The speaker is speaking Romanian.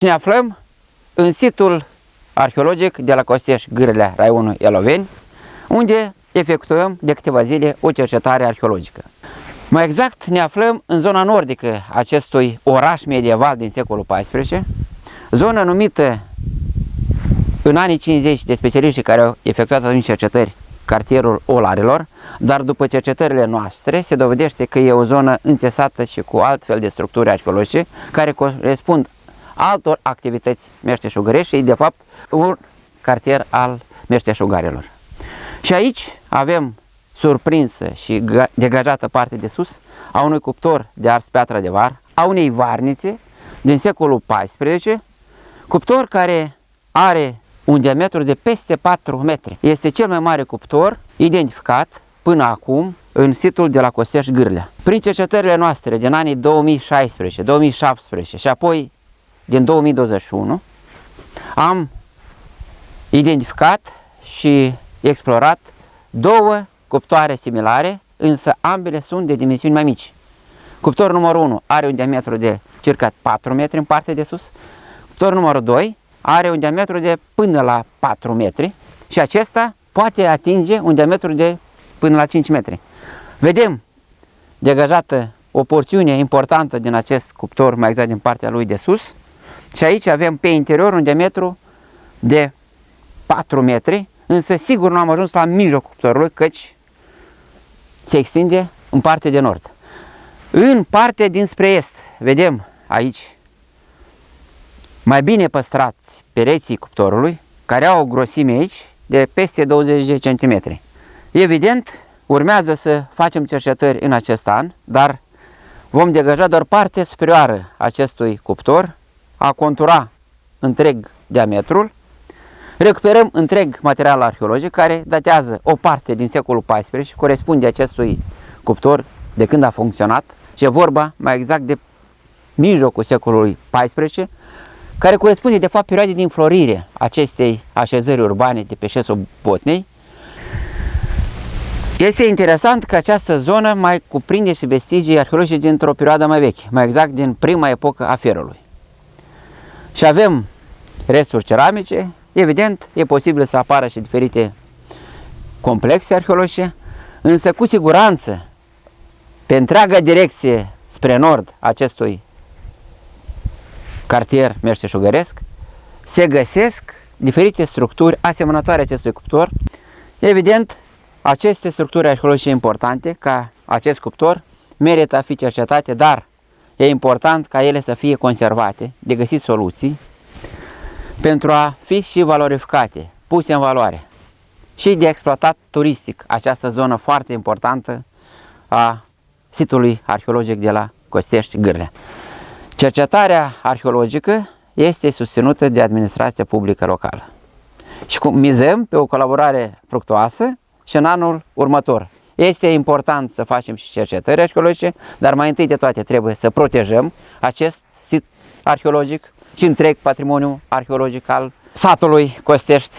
Ne aflăm în situl arheologic de la Costești Gârlea, raionul Eloveni, unde efectuăm de câteva zile o cercetare arheologică. Mai exact, ne aflăm în zona nordică acestui oraș medieval din secolul XIV, zona numită în anii 50 de specialiști care au efectuat atunci cercetări cartierul Olarilor, dar după cercetările noastre se dovedește că e o zonă înțesată și cu altfel de structuri arheologice care corespund altor activități meșteșugărești și de fapt un cartier al meșteșugarilor. Și aici avem surprinsă și degajată parte de sus a unui cuptor de ars piatra de var, a unei varnițe din secolul XIV, cuptor care are un diametru de peste 4 metri. Este cel mai mare cuptor identificat până acum în situl de la Costești Gârlea. Prin cercetările noastre din anii 2016, 2017 și apoi din 2021 am identificat și explorat două cuptoare similare, însă ambele sunt de dimensiuni mai mici. Cuptorul numărul 1 are un diametru de circa 4 metri în partea de sus, cuptorul numărul 2 are un diametru de până la 4 metri și acesta poate atinge un diametru de până la 5 metri. Vedem degajată o porțiune importantă din acest cuptor, mai exact din partea lui de sus, și aici avem pe interior un diametru de 4 metri, însă sigur nu am ajuns la mijlocul cuptorului, căci se extinde în partea de nord. În partea dinspre est, vedem aici mai bine păstrați pereții cuptorului, care au o grosime aici de peste 20 de centimetri. Evident, urmează să facem cercetări în acest an, dar vom degaja doar partea superioară acestui cuptor, a contura întreg diametrul, recuperăm întreg material arheologic care datează o parte din secolul XIV și corespunde acestui cuptor de când a funcționat și e vorba mai exact de mijlocul secolului XIV, care corespunde de fapt perioadei de înflorire acestei așezări urbane de pe șesul Botnei. Este interesant că această zonă mai cuprinde și vestigii arheologice dintr-o perioadă mai veche, mai exact din prima epocă a ferului. Și avem resturi ceramice, evident, e posibil să apară și diferite complexe arheologice, însă cu siguranță pe întreaga direcție spre nord acestui cartier meșteșugăresc se găsesc diferite structuri asemănătoare acestui cuptor. Evident, aceste structuri arheologice importante ca acest cuptor merită a fi cercetate, dar e important ca ele să fie conservate, de găsit soluții pentru a fi și valorificate, puse în valoare și de exploatat turistic această zonă foarte importantă a sitului arheologic de la Costești Gârlea. Cercetarea arheologică este susținută de administrația publică locală și mizăm pe o colaborare fructuoasă și în anul următor. Este important să facem și cercetări arheologice, dar mai întâi de toate trebuie să protejăm acest sit arheologic și întreg patrimoniu arheologic al satului Costești.